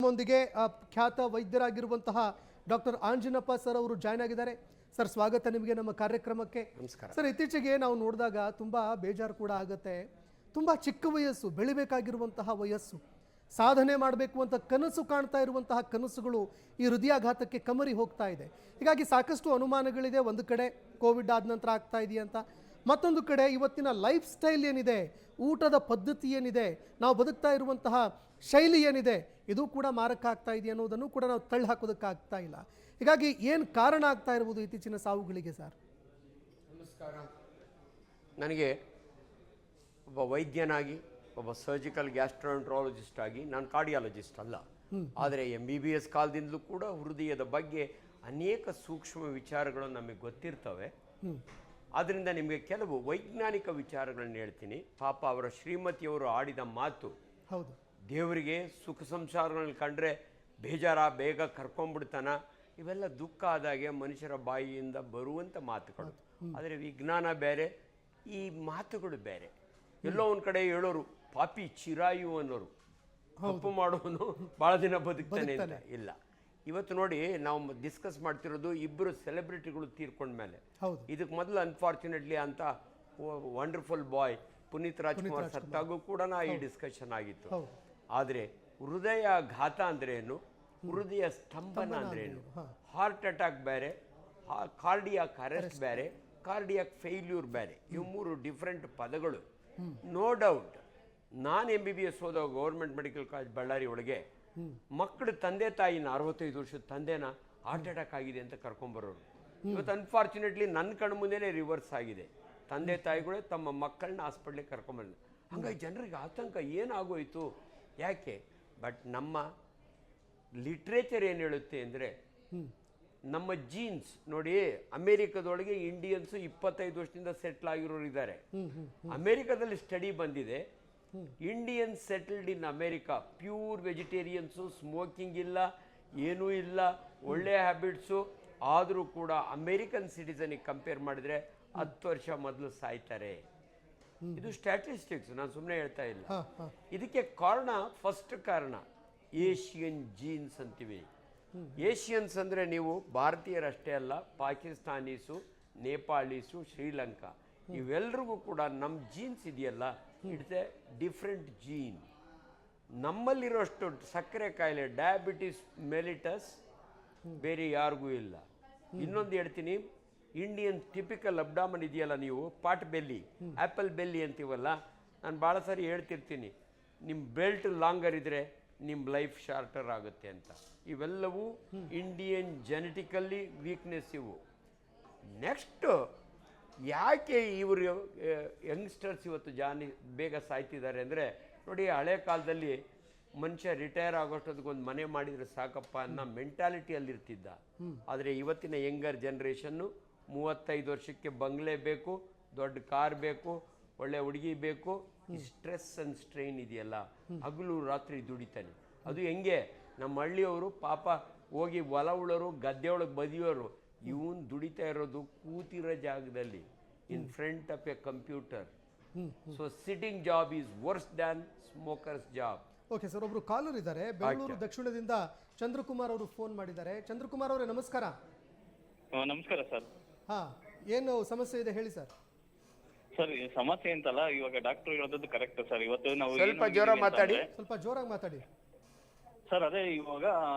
ನಮ್ಮೊಂದಿಗೆ ಖ್ಯಾತ ವೈದ್ಯರಾಗಿರುವಂತಹ doctor Anjanappa sir ಅವರು ಜಾಯ್ನ್ ಆಗಿದ್ದಾರೆ. ಸರ್, ಸ್ವಾಗತ ನಿಮಗೆ ನಮ್ಮ ಕಾರ್ಯಕ್ರಮಕ್ಕೆ. ನಮಸ್ಕಾರ ಸರ್, ಇತ್ತೀಚೆಗೆ ನಾವು ನೋಡಿದಾಗ ತುಂಬ ಬೇಜಾರು ಕೂಡ ಆಗುತ್ತೆ. ತುಂಬ ಚಿಕ್ಕ ವಯಸ್ಸು, ಬೆಳಿಬೇಕಾಗಿರುವಂತಹ ವಯಸ್ಸು, ಸಾಧನೆ ಮಾಡಬೇಕು ಅಂತ ಕನಸು ಕಾಣ್ತಾ ಇರುವಂತಹ ಕನಸುಗಳು ಈ ಹೃದಯಾಘಾತಕ್ಕೆ ಕಮರಿ ಹೋಗ್ತಾ ಇದೆ. ಹೀಗಾಗಿ ಸಾಕಷ್ಟು ಅನುಮಾನಗಳಿದೆ. ಒಂದು ಕಡೆ ಕೋವಿಡ್ ಆದ ನಂತರ ಆಗ್ತಾ ಇದೆಯಂತ, ಮತ್ತೊಂದು ಕಡೆ ಇವತ್ತಿನ ಲೈಫ್ ಸ್ಟೈಲ್ ಏನಿದೆ, ಊಟದ ಪದ್ಧತಿ ಏನಿದೆ, ನಾವು ಬದುಕ್ತಾ ಇರುವಂತಹ ಶೈಲಿ ಏನಿದೆ, ಇದು ಕೂಡ ಮಾರಕ ಆಗ್ತಾ ಇದೆ ಅನ್ನೋದನ್ನು ಕೂಡ ನಾವು ತಳ್ಳಿ ಹಾಕೋದಕ್ಕಾಗ್ತಾ ಇಲ್ಲ. ಹೀಗಾಗಿ ಏನು ಕಾರಣ ಆಗ್ತಾ ಇರ್ಬೋದು ಇತ್ತೀಚಿನ ಸಾವುಗಳಿಗೆ ಸರ್? ನಮಸ್ಕಾರ. ನನಗೆ ಒಬ್ಬ ವೈದ್ಯನಾಗಿ, ಒಬ್ಬ ಸರ್ಜಿಕಲ್ ಗ್ಯಾಸ್ಟ್ರೋಎಂಟ್ರಾಲಜಿಸ್ಟ್ ಆಗಿ, ನಾನು ಕಾರ್ಡಿಯಾಲಜಿಸ್ಟ್ ಅಲ್ಲ, ಆದರೆ MBBS ಕಾಲದಿಂದಲೂ ಕೂಡ ಹೃದಯದ ಬಗ್ಗೆ ಅನೇಕ ಸೂಕ್ಷ್ಮ ವಿಚಾರಗಳು ನಮಗೆ ಗೊತ್ತಿರ್ತವೆ. ಆದ್ದರಿಂದ ನಿಮಗೆ ಕೆಲವು ವೈಜ್ಞಾನಿಕ ವಿಚಾರಗಳನ್ನ ಹೇಳ್ತೀನಿ. ಪಾಪ ಅವರ ಶ್ರೀಮತಿಯವರು ಆಡಿದ ಮಾತು, ಹೌದು, ದೇವರಿಗೆ ಸುಖ ಸಂಸಾರಗಳಲ್ಲಿ ಕಂಡ್ರೆ ಬೇಗ ಕರ್ಕೊಂಡ್ಬಿಡ್ತಾನ, ಇವೆಲ್ಲ ದುಃಖ ಆದಾಗೆ ಮನುಷ್ಯರ ಬಾಯಿಯಿಂದ ಬರುವಂಥ ಮಾತುಗಳು. ಆದರೆ ವಿಜ್ಞಾನ ಬೇರೆ, ಈ ಮಾತುಗಳು ಬೇರೆ. ಎಲ್ಲೋ ಒಂದು ಕಡೆ ಹೇಳೋರು ಪಾಪಿ ಚಿರಾಯು ಅನ್ನೋರು, ತಪ್ಪು ಮಾಡೋನು ಭಾಳ ದಿನ ಬದುಕ್ತಾನೆ ಅಂತ. ಇಲ್ಲ, ಇವತ್ತು ನೋಡಿ ನಾವು ಡಿಸ್ಕಸ್ ಮಾಡ್ತಿರೋದು ಇಬ್ಬರು ಸೆಲೆಬ್ರಿಟಿಗಳು ತೀರ್ಕೊಂಡ್ಮೇಲೆ. ಇದಕ್ಕೆ ಮೊದಲು ಅನ್ಫಾರ್ಚುನೇಟ್ಲಿ ಅಂತ ವಂಡರ್ಫುಲ್ ಬಾಯ್ ಪುನೀತ್ ರಾಜ್ಕುಮಾರ್ ಸತ್ತಾಗೂ ಕೂಡ ಈ ಡಿಸ್ಕಷನ್ ಆಗಿತ್ತು. ಆದರೆ ಹೃದಯಾಘಾತ ಅಂದ್ರೆ ಏನು, ಹೃದಯ ಸ್ತಂಭನ ಅಂದ್ರೆ ಏನು, ಹಾರ್ಟ್ ಅಟ್ಯಾಕ್ ಬೇರೆ, ಕಾರ್ಡಿಯಾಕ್ ಅರೆಸ್ಟ್ ಬೇರೆ, ಕಾರ್ಡಿಯಾಕ್ ಫೇಲ್ಯೂರ್ ಬೇರೆ. ಇವು ಮೂರು ಡಿಫ್ರೆಂಟ್ ಪದಗಳು. ನೋ ಡೌಟ್, ನಾನು MBBS ಹೋದ ಗೌರ್ಮೆಂಟ್ ಮೆಡಿಕಲ್ ಕಾಲೇಜ್ ಬಳ್ಳಾರಿ ಒಳಗೆ ಮಕ್ಕಳು ತಂದೆ ತಾಯಿನ 65 ವರ್ಷದ ತಂದೆನ ಹಾರ್ಟ್ ಅಟ್ಯಾಕ್ ಆಗಿದೆ ಅಂತ ಕರ್ಕೊಂಬರೋರು. ಇವತ್ತು ಅನ್ಫಾರ್ಚುನೇಟ್ಲಿ ನನ್ನ ಕಣ್ಣು ಮುಂದೆನೇ ರಿವರ್ಸ್ ಆಗಿದೆ. ತಂದೆ ತಾಯಿಗಳೇ ತಮ್ಮ ಮಕ್ಕಳನ್ನ ಹಾಸ್ಪಿಟ್ಲಿಗೆ ಕರ್ಕೊಂಬಂದ. ಹಂಗಾಗಿ ಜನರಿಗೆ ಆತಂಕ, ಏನಾಗೋಯ್ತು, ಯಾಕೆ? ಬಟ್ ನಮ್ಮ ಲಿಟ್ರೇಚರ್ ಏನು ಹೇಳುತ್ತೆ ಅಂದರೆ, ನಮ್ಮ ಜೀನ್ಸ್ ನೋಡಿ, ಅಮೇರಿಕದೊಳಗೆ ಇಂಡಿಯನ್ಸು 25 ವರ್ಷದಿಂದ ಸೆಟ್ಲ್ ಆಗಿರೋರು ಇದ್ದಾರೆ. ಅಮೇರಿಕಾದಲ್ಲಿ ಸ್ಟಡಿ ಬಂದಿದೆ, Indian settled in America, pure vegetarians, smoking ಇಲ್ಲ, ಏನೂ ಇಲ್ಲ, ಒಳ್ಳೆಯ ಹ್ಯಾಬಿಟ್ಸು, ಆದರೂ ಕೂಡ ಅಮೇರಿಕನ್ ಸಿಟಿಸನಿಗೆ ಕಂಪೇರ್ ಮಾಡಿದ್ರೆ 10 ವರ್ಷ ಮೊದಲು ಸಾಯ್ತಾರೆ. ಇದು ಸ್ಟ್ಯಾಟಿಸ್ಟಿಕ್ಸ್, ನಾನು ಸುಮ್ಮನೆ ಹೇಳ್ತಾ ಇಲ್ಲ. ಇದಕ್ಕೆ ಕಾರಣ, ಫಸ್ಟ್ ಕಾರಣ ಏಷಿಯನ್ ಜೀನ್ಸ್ ಅಂತೀವಿ. ಏಷಿಯನ್ಸ್ ಅಂದರೆ ನೀವು ಭಾರತೀಯರಷ್ಟೇ ಅಲ್ಲ, ಪಾಕಿಸ್ತಾನೀಸು, ನೇಪಾಳೀಸು, ಶ್ರೀಲಂಕಾ, ಇವೆಲ್ಲರಿಗೂ ಕೂಡ ನಮ್ಮ ಜೀನ್ಸ್ ಇದೆಯಲ್ಲ, ಇಟ್ಸ್ ಎ ಡಿಫ್ರೆಂಟ್ ಜೀನ್. ನಮ್ಮಲ್ಲಿರೋಷ್ಟು ಸಕ್ಕರೆ ಕಾಯಿಲೆ, ಡಯಾಬಿಟಿಸ್ ಮೆಲಿಟಸ್ ಬೇರೆ ಯಾರಿಗೂ ಇಲ್ಲ. ಇನ್ನೊಂದು ಹೇಳ್ತೀನಿ, ಇಂಡಿಯನ್ ಟಿಪಿಕಲ್ ಅಬ್ಡಾಮನ್ ಇದೆಯಲ್ಲ, ನೀವು ಪಾಟ್ ಬೆಲ್ಲಿ, ಆ್ಯಪಲ್ ಬೆಲ್ಲಿ ಅಂತೀವಲ್ಲ, ನಾನು ಭಾಳ ಸಾರಿ ಹೇಳ್ತಿರ್ತೀನಿ, ನಿಮ್ಮ ಬೆಲ್ಟ್ ಲಾಂಗರ್ ಇದ್ದರೆ ನಿಮ್ಮ ಲೈಫ್ ಶಾರ್ಟರ್ ಆಗುತ್ತೆ ಅಂತ. ಇವೆಲ್ಲವೂ ಇಂಡಿಯನ್ ಜೆನೆಟಿಕಲ್ಲಿ ವೀಕ್ನೆಸ್ ಇವು. ನೆಕ್ಸ್ಟು, ಯಾಕೆ ಇವರು ಯಂಗ್ಸ್ಟರ್ಸ್ ಇವತ್ತು ಬೇಗ ಸಾಯ್ತಿದ್ದಾರೆ ಅಂದರೆ, ನೋಡಿ, ಹಳೆ ಕಾಲದಲ್ಲಿ ಮನುಷ್ಯ ರಿಟೈರ್ ಆಗೋಷ್ಟೊತ್ತಿಗೆ ಒಂದು ಮನೆ ಮಾಡಿದರೆ ಸಾಕಪ್ಪ ಅನ್ನೋ ಮೆಂಟಾಲಿಟಿಯಲ್ಲಿರ್ತಿದ್ದ. ಆದರೆ ಇವತ್ತಿನ ಯಂಗರ್ ಜನ್ರೇಷನ್ನು 35 ವರ್ಷಕ್ಕೆ ಬಂಗ್ಲೆ ಬೇಕು, ದೊಡ್ಡ ಕಾರ್ ಬೇಕು, ಒಳ್ಳೆ ಹುಡುಗಿ ಬೇಕು. ಈ ಸ್ಟ್ರೆಸ್ ಆ್ಯಂಡ್ ಸ್ಟ್ರೈನ್ ಇದೆಯಲ್ಲ, ಹಗಲು ರಾತ್ರಿ ದುಡಿತಾನೆ. ಅದು ಹೆಂಗೆ, ನಮ್ಮ ಹಳ್ಳಿಯವರು ಪಾಪ ಹೋಗಿ ಹೊಲ ಉಳೋರು, ಗದ್ದೆ ಒಳಗೆ ಬದಿಯೋರು, ಇವನು ದುಡಿತಾ ಇರೋದು ಕೂತಿರೋ ಜಾಗದಲ್ಲಿ, in front of A computer. So sitting job is worse than smokers job. Okay sir, ಒಬ್ರು ಕಾಲರ್ ಇದ್ದಾರೆ ಬೆಂಗಳೂರು ದಕ್ಷಿಣದಿಂದ, ಚಂದ್ರಕುಮಾರ್ ಅವರು ಫೋನ್ ಮಾಡಿದ್ದಾರೆ. ಚಂದ್ರಕುಮಾರ್ ಅವರೇ, ನಮಸ್ಕಾರ. ನಮಸ್ಕಾರ ಸರ್. ಹಾ, ಏನು ಸಮಸ್ಯೆ ಇದೆ ಹೇಳಿ ಸರ್. ಸರ್, ಸಮಸ್ಯೆ ಅಂತಲ್ಲ, ಇವಾಗ ಡಾಕ್ಟರ್ ಹೇಳೋದು ಕರೆಕ್ಟ್ ಸರ್. ಇವತ್ತು ನಾವು ಸ್ವಲ್ಪ ಜೋರಾಗಿ ಮಾತಾಡಿ ಸರ್. ಅದೇ ಇವಾಗ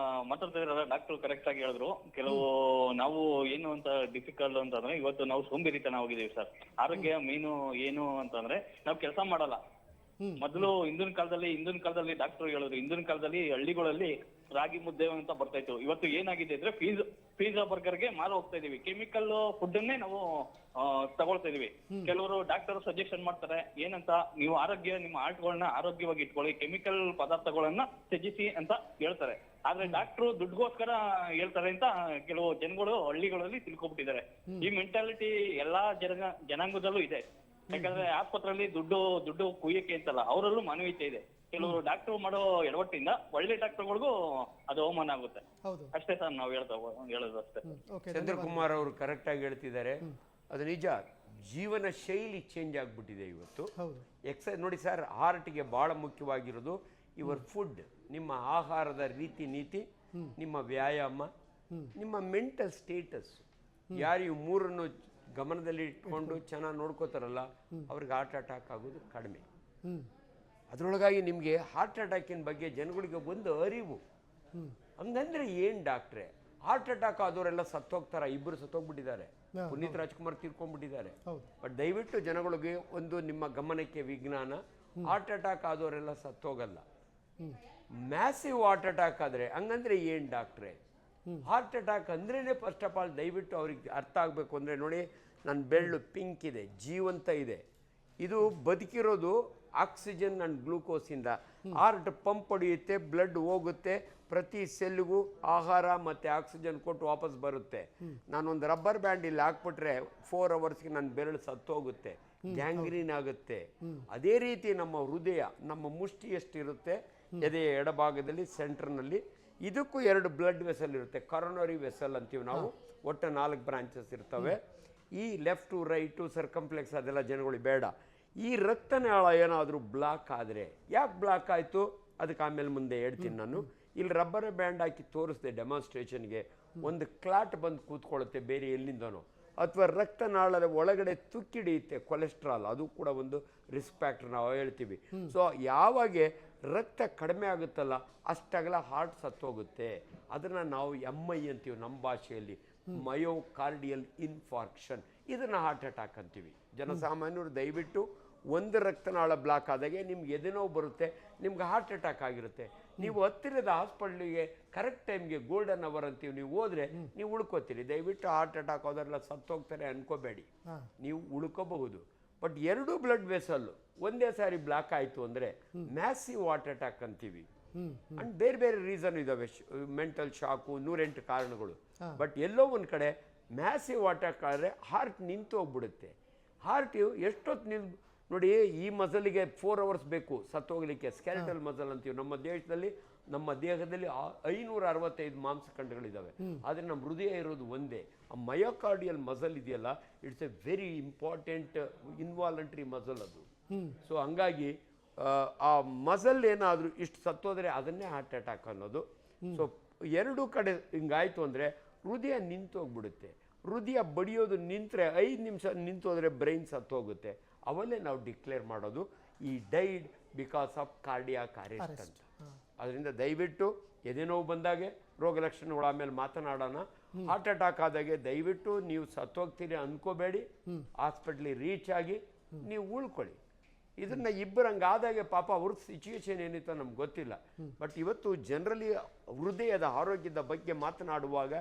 ಮಾತಾಡ್ತಾ ಇದ್ರಲ್ಲ, ಡಾಕ್ಟರ್ ಕರೆಕ್ಟ್ ಆಗಿ ಹೇಳಿದ್ರು. ಕೆಲವು ನಾವು ಏನು ಅಂತ ಡಿಫಿಕಲ್ಟ್ ಅಂತಂದ್ರೆ, ಇವತ್ತು ನಾವು ಸೋಂಬೇರಿತನ ಹೋಗಿದ್ದೀವಿ ಸರ್. ಆರೋಗ್ಯ ಮೀನು ಏನು ಅಂತಂದ್ರೆ, ನಾವು ಕೆಲಸ ಮಾಡಲ್ಲ. ಮೊದಲು ಹಿಂದಿನ ಕಾಲದಲ್ಲಿ ಡಾಕ್ಟರ್ ಹೇಳಿದ್ರು, ಹಿಂದಿನ ಕಾಲದಲ್ಲಿ ಹಳ್ಳಿಗಳಲ್ಲಿ ರಾಗಿ ಮುದ್ದೆ ಅಂತ ಬರ್ತಾ ಇತ್ತು. ಇವತ್ತು ಏನಾಗಿದೆ ಅಂದ್ರೆ, ಪಿಜ್ಜಾ ಬರ್ಗರ್ಗೆ ಮಾರು ಹೋಗ್ತಾ ಇದೀವಿ. ಕೆಮಿಕಲ್ ಫುಡ್ ಅನ್ನೇ ನಾವು ತಗೊಳ್ತಾ ಇದೀವಿ. ಕೆಲವರು ಡಾಕ್ಟರ್ ಸಜೆಷನ್ ಮಾಡ್ತಾರೆ, ಏನಂತ, ನೀವು ನಿಮ್ಮ ಹಾರ್ಟ್ಗಳನ್ನ ಆರೋಗ್ಯವಾಗಿ ಇಟ್ಕೊಳ್ಳಿ, ಕೆಮಿಕಲ್ ಪದಾರ್ಥಗಳನ್ನ ತ್ಯಜಿಸಿ ಅಂತ ಹೇಳ್ತಾರೆ. ಆದ್ರೆ ಡಾಕ್ಟ್ರು ದುಡ್ಗೋಸ್ಕರ ಹೇಳ್ತಾರೆ ಅಂತ ಕೆಲವು ಜನಗಳು ಹಳ್ಳಿಗಳಲ್ಲಿ ತಿಳ್ಕೊಬಿಟ್ಟಿದ್ದಾರೆ. ಈ ಮೆಂಟಾಲಿಟಿ ಎಲ್ಲಾ ಜನಾಂಗದಲ್ಲೂ ಇದೆ. ಯಾಕಂದ್ರೆ ಆಸ್ಪತ್ರೆಯಲ್ಲಿ ದುಡ್ಡು ಕುಯ್ಯಕ್ಕೆ ಅಂತಲ್ಲ, ಅವರಲ್ಲೂ ಮಾನವೀಯತೆ ಇದೆ. ಕೆಲವರು ಡಾಕ್ಟರ್ ಮಾಡೋ ಎಡವಟ್ಟಿಂದ ಒಳ್ಳೆ ಡಾಕ್ಟರ್ಗಳಿಗೂ ಅದು ಅವಮಾನ ಆಗುತ್ತೆ. ಅಷ್ಟೇ ಸರ್ ನಾವು ಹೇಳೋದು ಅಷ್ಟೇ. ಚಂದ್ರಕುಮಾರ್ ಅವರು ಕರೆಕ್ಟ್ ಆಗಿ ಹೇಳ್ತಿದ್ದಾರೆ, ಅದು ನಿಜ. ಜೀವನ ಶೈಲಿ ಚೇಂಜ್ ಆಗ್ಬಿಟ್ಟಿದೆ ಇವತ್ತು. ಎಕ್ಸೈಸ್ ನೋಡಿ ಸರ್, ಹಾರ್ಟ್ಗೆ ಬಹಳ ಮುಖ್ಯವಾಗಿರೋದು ಯುವರ್ ಫುಡ್. ನಿಮ್ಮ ಆಹಾರದ ರೀತಿ ನೀತಿ, ನಿಮ್ಮ ವ್ಯಾಯಾಮ, ನಿಮ್ಮ ಮೆಂಟಲ್ ಸ್ಟೇಟಸ್. ಯಾರು ಈ ಮೂರನ್ನು ಗಮನದಲ್ಲಿ ಇಟ್ಕೊಂಡು ಚೆನ್ನಾಗಿ ನೋಡ್ಕೋತಾರಲ್ಲ ಅವ್ರಿಗೆ ಹಾರ್ಟ್ ಅಟ್ಯಾಕ್ ಆಗೋದು ಕಡಿಮೆ. ಅದರೊಳಗಾಗಿ ನಿಮಗೆ ಹಾರ್ಟ್ ಅಟ್ಯಾಕಿನ ಬಗ್ಗೆ ಜನಗಳಿಗೆ ಒಂದು ಅರಿವು. ಹಂಗಂದ್ರೆ ಏನು ಡಾಕ್ಟ್ರೆ, ಹಾರ್ಟ್ ಅಟ್ಯಾಕ್ ಆದವರೆಲ್ಲ ಸತ್ತೋಗ್ತಾರ? ಇಬ್ಬರು ಸತ್ತೋಗ್ಬಿಟ್ಟಿದ್ದಾರೆ, ಪುನೀತ್ ರಾಜ್ಕುಮಾರ್ ತೀರ್ಕೊಂಡ್ಬಿಟ್ಟಿದ್ದಾರೆ. ಬಟ್ ದಯವಿಟ್ಟು ಜನಗಳಿಗೆ ಒಂದು ನಿಮ್ಮ ಗಮನಕ್ಕೆ ವಿಜ್ಞಾನ, ಹಾರ್ಟ್ ಅಟ್ಯಾಕ್ ಆದವರೆಲ್ಲ ಸತ್ತೋಗಲ್ಲ. ಮ್ಯಾಸಿವ್ ಹಾರ್ಟ್ ಅಟ್ಯಾಕ್ ಆದರೆ ಹಂಗಂದ್ರೆ ಏನು ಡಾಕ್ಟ್ರೆ? ಹಾರ್ಟ್ ಅಟ್ಯಾಕ್ ಅಂದ್ರೇನೆ ಫಸ್ಟ್ ಆಫ್ ಆಲ್ ದಯವಿಟ್ಟು ಅವ್ರಿಗೆ ಅರ್ಥ ಆಗಬೇಕು. ಅಂದರೆ ನೋಡಿ, ನನ್ನ ಬೆರಳು ಪಿಂಕ್ ಇದೆ, ಜೀವಂತ ಇದೆ. ಇದು ಬದುಕಿರೋದು ಆಕ್ಸಿಜನ್ ಆ್ಯಂಡ್ ಗ್ಲೂಕೋಸಿಂದ. ಹಾರ್ಟ್ ಪಂಪ್ ಹೊಡೆಯುತ್ತೆ, ಬ್ಲಡ್ ಹೋಗುತ್ತೆ, ಪ್ರತಿ ಸೆಲ್ಗೂ ಆಹಾರ ಮತ್ತು ಆಕ್ಸಿಜನ್ ಕೊಟ್ಟು ವಾಪಸ್ ಬರುತ್ತೆ. ನಾನೊಂದು ರಬ್ಬರ್ ಬ್ಯಾಂಡ್ ಇಲ್ಲಿ ಹಾಕ್ಬಿಟ್ರೆ 4 ಅವರ್ಸ್ಗೆ ನನ್ನ ಬೆರಳು ಸತ್ತೋಗುತ್ತೆ, ಗ್ಯಾಂಗ್ರೀನ್ ಆಗುತ್ತೆ. ಅದೇ ರೀತಿ ನಮ್ಮ ಹೃದಯ, ನಮ್ಮ ಮುಷ್ಟಿ ಎಷ್ಟಿರುತ್ತೆ ಎದೆಯ ಎಡಭಾಗದಲ್ಲಿ ಸೆಂಟರ್ನಲ್ಲಿ, ಇದಕ್ಕೂ 2 ಬ್ಲಡ್ ವೆಸಲ್ ಇರುತ್ತೆ, ಕರೋನರಿ ವೆಸಲ್ ಅಂತೀವಿ ನಾವು. ಒಟ್ಟು 4 ಬ್ರಾಂಚಸ್ ಇರ್ತವೆ. ಈ ಲೆಫ್ಟು ರೈಟು ಸರ್ಕಂಪ್ಲೆಕ್ಸ್ ಅದೆಲ್ಲ ಜನಗಳಿಗೆ ಬೇಡ. ಈ ರಕ್ತನಾಳ ಏನಾದರೂ ಬ್ಲಾಕ್ ಆದರೆ, ಯಾಕೆ ಬ್ಲಾಕ್ ಆಯಿತು ಅದಕ್ಕೆ ಆಮೇಲೆ ಮುಂದೆ ಹೇಳ್ತೀನಿ ನಾನು. ಇಲ್ಲಿ ರಬ್ಬರ್ ಬ್ಯಾಂಡ್ ಹಾಕಿ ತೋರಿಸಿದೆ ಡೆಮಾನ್ಸ್ಟ್ರೇಷನ್ಗೆ. ಒಂದು ಕ್ಲಾಟ್ ಬಂದು ಕೂತ್ಕೊಳ್ಳುತ್ತೆ ಬೇರೆ ಎಲ್ಲಿಂದನೋ, ಅಥವಾ ರಕ್ತನಾಳದ ಒಳಗಡೆ ತುಕ್ಕಿಡಿಯುತ್ತೆ ಕೊಲೆಸ್ಟ್ರಾಲ್, ಅದು ಕೂಡ ಒಂದು ರಿಸ್ಕ್ ಫ್ಯಾಕ್ಟರ್ ನಾವು ಹೇಳ್ತೀವಿ. ಸೊ ಯಾವಾಗ ರಕ್ತ ಕಡಿಮೆ ಆಗುತ್ತಲ್ಲ ಅಷ್ಟಾಗಲ ಹಾರ್ಟ್ ಸತ್ತೋಗುತ್ತೆ. ಅದನ್ನು ನಾವು MI ಅಂತೀವಿ ನಮ್ಮ ಭಾಷೆಯಲ್ಲಿ, ಮಯೋಕಾರ್ಡಿಯಲ್ ಇನ್ಫಾರ್ಕ್ಷನ್. ಇದನ್ನು ಹಾರ್ಟ್ ಅಟ್ಯಾಕ್ ಅಂತೀವಿ. ಜನಸಾಮಾನ್ಯರು ದಯವಿಟ್ಟು ಒಂದು ರಕ್ತನಾಳ ಬ್ಲಾಕ್ ಆದಾಗೆ ನಿಮ್ಗೆ ಎದೆನೋವು ಬರುತ್ತೆ, ನಿಮ್ಗೆ ಹಾರ್ಟ್ ಅಟ್ಯಾಕ್ ಆಗಿರುತ್ತೆ. ನೀವು ಹತ್ತಿರದ ಹಾಸ್ಪಿಟ್ಲಿಗೆ ಕರೆಕ್ಟ್ ಟೈಮ್ಗೆ ಗೋಲ್ಡನ್ ಅವರ್ ಅಂತೀವಿ, ನೀವು ಹೋದ್ರೆ ನೀವು ಉಳ್ಕೋತೀರಿ. ದಯವಿಟ್ಟು ಹಾರ್ಟ್ ಅಟ್ಯಾಕ್ ಹೋದ್ರೆಲ್ಲ ಸತ್ತೋಗ್ತಾರೆ ಅನ್ಕೋಬೇಡಿ, ನೀವು ಉಳ್ಕೋಬಹುದು. ಬಟ್ 2 ಬ್ಲಡ್ ವೆಸಲ್ಲು ಒಂದೇ ಸಾರಿ ಬ್ಲಾಕ್ ಆಯಿತು ಅಂದರೆ ಮ್ಯಾಸಿವ್ ಹಾರ್ಟ್ ಅಟ್ಯಾಕ್ ಅಂತೀವಿ. ಅಂಡ್ ಬೇರೆ ಬೇರೆ ರೀಸನ್ ಇದಾವೆ, ಮೆಂಟಲ್ ಶಾಕು, 108 ಕಾರಣಗಳು. ಬಟ್ ಎಲ್ಲೋ ಒಂದು ಕಡೆ ಮ್ಯಾಸಿವ್ ಹಾರ್ಟ್ ಅಟ್ಯಾಕ್ ಆದರೆ ಹಾರ್ಟ್ ನಿಂತು ಹೋಗ್ಬಿಡುತ್ತೆ. ಹಾರ್ಟ್ ಎಷ್ಟೊತ್ತು ನೋಡಿ, ಈ ಮಸಲಿಗೆ 4 ಅವರ್ಸ್ ಬೇಕು ಸತ್ತೋಗ್ಲಿಕ್ಕೆ. ಸ್ಕೆಲಿಟಲ್ ಮಸಲ್ ಅಂತೀವಿ. ನಮ್ಮ ದೇಹದಲ್ಲಿ 565 ಮಾಂಸಖಂಡಗಳಿದ್ದಾವೆ, ಆದರೆ ನಮ್ಮ ಹೃದಯ ಇರೋದು ಒಂದೇ. ಆ ಮಯೋಕಾರ್ಡಿಯಲ್ ಮಸಲ್ ಇದೆಯಲ್ಲ, it's A very important involuntary muscle ಅದು. ಸೊ ಹಂಗಾಗಿ ಆ ಮಸಲ್ ಏನಾದರೂ ಇಷ್ಟು ಸತ್ತೋದ್ರೆ ಅದನ್ನೇ ಹಾರ್ಟ್ ಅಟ್ಯಾಕ್ ಅನ್ನೋದು. ಸೊ 2 ಕಡೆ ಹಿಂಗಾಯ್ತು ಅಂದರೆ ಹೃದಯ ನಿಂತೋಗ್ಬಿಡುತ್ತೆ. ಹೃದಯ ಬಡಿಯೋದು ನಿಂತರೆ 5 ನಿಮಿಷ ನಿಂತೋದ್ರೆ ಬ್ರೈನ್ ಸತ್ತೋಗುತ್ತೆ. ಅವಲ್ಲೇ ನಾವು ಡಿಕ್ಲೇರ್ ಮಾಡೋದು ಈ died because of cardiac arrest ಅಂತ. ಅದರಿಂದ ದಯವಿಟ್ಟು ಎದೆನೋವು ಬಂದಾಗೆ ರೋಗ ಲಕ್ಷಣಗಳು ಆಮೇಲೆ ಮಾತನಾಡೋಣ. ಹಾರ್ಟ್ ಅಟ್ಯಾಕ್ ಆದಾಗೆ ದಯವಿಟ್ಟು ನೀವು ಸತ್ತೋಗ್ತೀರಿ ಅನ್ಕೋಬೇಡಿ, ಹಾಸ್ಪಿಟ್ಲಿಗೆ ರೀಚ್ ಆಗಿ ನೀವು ಉಳ್ಕೊಳ್ಳಿ. ಇದನ್ನ ಇಬ್ಬರು ಹಂಗಾದಾಗೆ ಪಾಪ ಅವ್ರ ಸಿಚುವೇಶನ್ ಏನಿತ್ತು ನಮ್ಗೆ ಗೊತ್ತಿಲ್ಲ. ಬಟ್ ಇವತ್ತು ಜನರಲಿ ಹೃದಯದ ಆರೋಗ್ಯದ ಬಗ್ಗೆ ಮಾತನಾಡುವಾಗ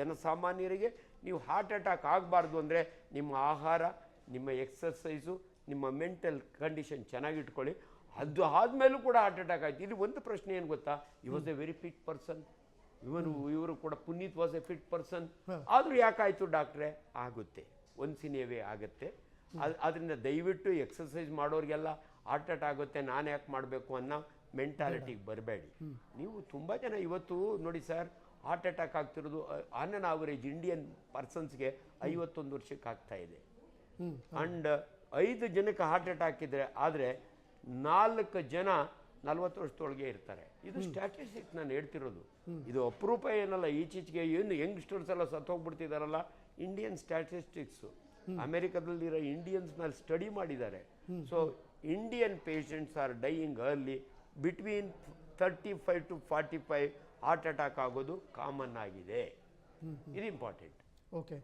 ಜನಸಾಮಾನ್ಯರಿಗೆ ನೀವು ಹಾರ್ಟ್ ಅಟ್ಯಾಕ್ ಆಗಬಾರ್ದು ಅಂದರೆ ನಿಮ್ಮ ಆಹಾರ, ನಿಮ್ಮ ಎಕ್ಸರ್ಸೈಸು, ನಿಮ್ಮ ಮೆಂಟಲ್ ಕಂಡೀಷನ್ ಚೆನ್ನಾಗಿಟ್ಕೊಳ್ಳಿ. ಅದು ಆದಮೇಲೂ ಕೂಡ ಹಾರ್ಟ್ ಅಟ್ಯಾಕ್ ಆಯ್ತು. ಇಲ್ಲಿ ಒಂದು ಪ್ರಶ್ನೆ ಏನು ಗೊತ್ತಾ, ಈ was A very fit person. ಇವರು ಕೂಡ Puneeth was A fit person. ಆದರೂ ಯಾಕಾಯಿತು ಡಾಕ್ಟ್ರೆ? ಆಗುತ್ತೆ, ಒನ್ಸಿನೇವೇ ಆಗುತ್ತೆ. ಅದರಿಂದ ದಯವಿಟ್ಟು ಎಕ್ಸರ್ಸೈಸ್ ಮಾಡೋರಿಗೆಲ್ಲ ಹಾರ್ಟ್ ಅಟ್ಯಾಕ್ ಆಗುತ್ತೆ, ನಾನು ಯಾಕೆ ಮಾಡಬೇಕು ಅನ್ನೋ ಮೆಂಟಾಲಿಟಿಗೆ ಬರಬೇಡಿ. ನೀವು ತುಂಬ ಜನ ಇವತ್ತು ನೋಡಿ ಸರ್, ಹಾರ್ಟ್ ಅಟ್ಯಾಕ್ ಆಗ್ತಿರೋದು ಆನ್ ಆನ್ ಆವರೇಜ್ ಇಂಡಿಯನ್ ಪರ್ಸನ್ಸ್ಗೆ 51 ವರ್ಷಕ್ಕೆ ಆಗ್ತಾ ಇದೆ. ಅಂಡ್ 5 ಜನಕ್ಕೆ ಹಾರ್ಟ್ ಅಟ್ಯಾಕ್ ಇದ್ರೆ ಆದರೆ 4 ಜನ 40 ವರ್ಷದೊಳಗೆ ಇರ್ತಾರೆ. ಇದು ಸ್ಟ್ಯಾಟಿಸ್ಟಿಕ್ಸ್ ನಾನು ಹೇಳ್ತಿರೋದು. ಇದು ಅಪರೂಪ ಏನಲ್ಲ. ಈಚೀಚೆಗೆ ಏನು ಯಂಗ್ಸ್ಟರ್ಸ್ ಎಲ್ಲ ಸತ್ತೋಗ್ಬಿಡ್ತಿದಾರಲ್ಲ, ಇಂಡಿಯನ್ ಸ್ಟ್ಯಾಟಿಸ್ಟಿಕ್ಸು. ಅಮೆರಿಕದಲ್ಲಿರೋ ಇಂಡಿಯನ್ಸ್ನ ಸ್ಟಡಿ ಮಾಡಿದ್ದಾರೆ. So Indian patients are dying early. Between 35 to 45 heart attack ಆಗೋದು ಕಾಮನ್ ಆಗಿದೆ. ಇದು ಇಂಪಾರ್ಟೆಂಟ್. ಓಕೆ.